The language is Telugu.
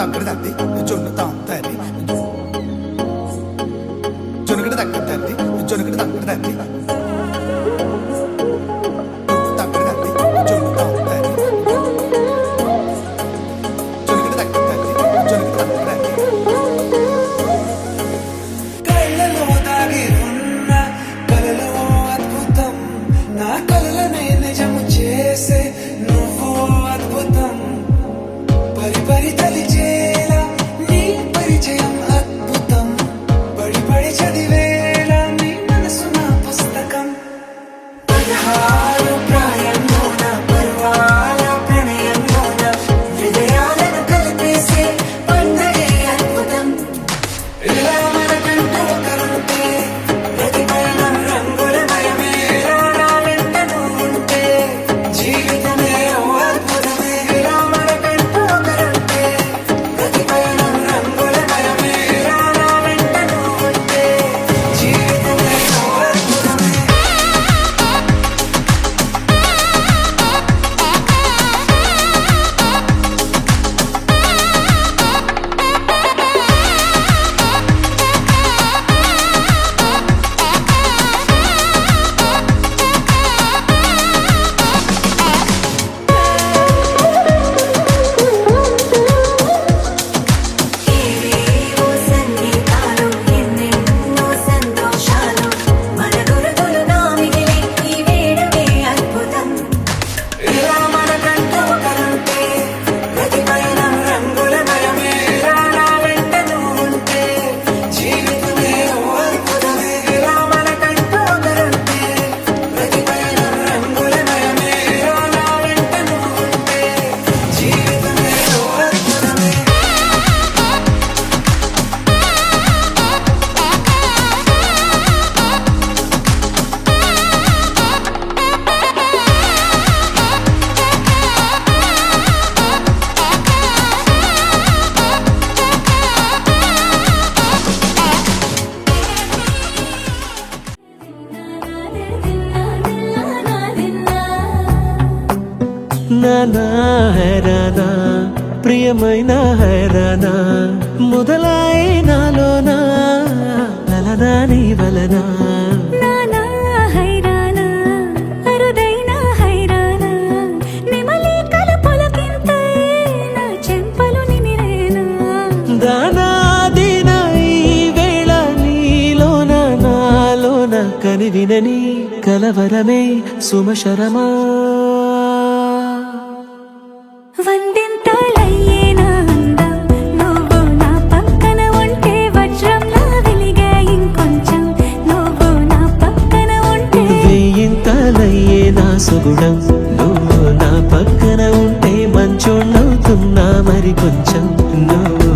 తక్కడ తద్ది జొన్న తాంతది జొన్నగడ తక్కడ తద్ది జొన్నగడ తక్కడ తద్ది తక్కడ తద్ది జొన్న తాంతది జొన్నగడ తక్కడ తద్ది జొన్నగడ తక్కడ తద్ది కళ్ళలో దాగి ఉన్న కలలో అద్భుతం నా కలలనే నిజము చేసే నువ్వు అద్భుతం పరి పరి తలిచేలా నీ పరిచయం అద్భుతం పడి పడి చదివేలా నీ మనసు నా పుస్తకం పదహారు ప్రాయంలోన పర్వాల ప్రణయంలోన హృదయాలను కలిపేసే పండగే అద్భుతం ఇలా మనకంటూ ఒకరుంటే ప్రతి పయనం రంగులమయమే నా వెంట నువ్వుంటే జీవితమే ఓ అద్భుతమే ఇలా మనకంటూ ఒకరుంటే ప్రతి పయనం రంగులమయమే నా వెంట నువ్వుంటే జీవితమే ఓ అద్భుతమే ఏవేవో సంగీతాలు ఎన్నెన్నో సంతోషాలు మన గురుతులుగా మిగిలే ఈ వేడుకే అద్భుతం ఇలా మనకంటూ ఒకరుంటే ప్రతి పయనం రంగులమయమే నా వెంట నువ్వుంటే జీవితమే ఓ అద్భుతమే ఇలా మనకంటూ ఒకరుంటే ప్రతి పయనం రంగులమయమే నా వెంట నువ్వుంటే జీవితమే ఓ అద్భుతమే నానా హైరానా ప్రియమైన హైరానా మొదలై నాలోనా లలనా నీ వలనా నానా హైరానా అరుదైన హైరానా నిమలి కలుపులకింతై నా చెంపలు నిమిరేనా దానాదిన ఈ వేళ నీలోన నాలోన కనివినని కలవరమే సుమశరమా వందింతలయ్యేనా అందం నువ్వు నా పక్కన ఉంటే వజ్రంలా వెలిగే ఇంకొంచెం నువ్వు నా పక్కన ఉంటే వేయింతలయ్యే నా సుగుణం నువ్వు నా పక్కన ఉంటే మంచోళ్ళవుతున్నా మరి కొంచెం నువ్వు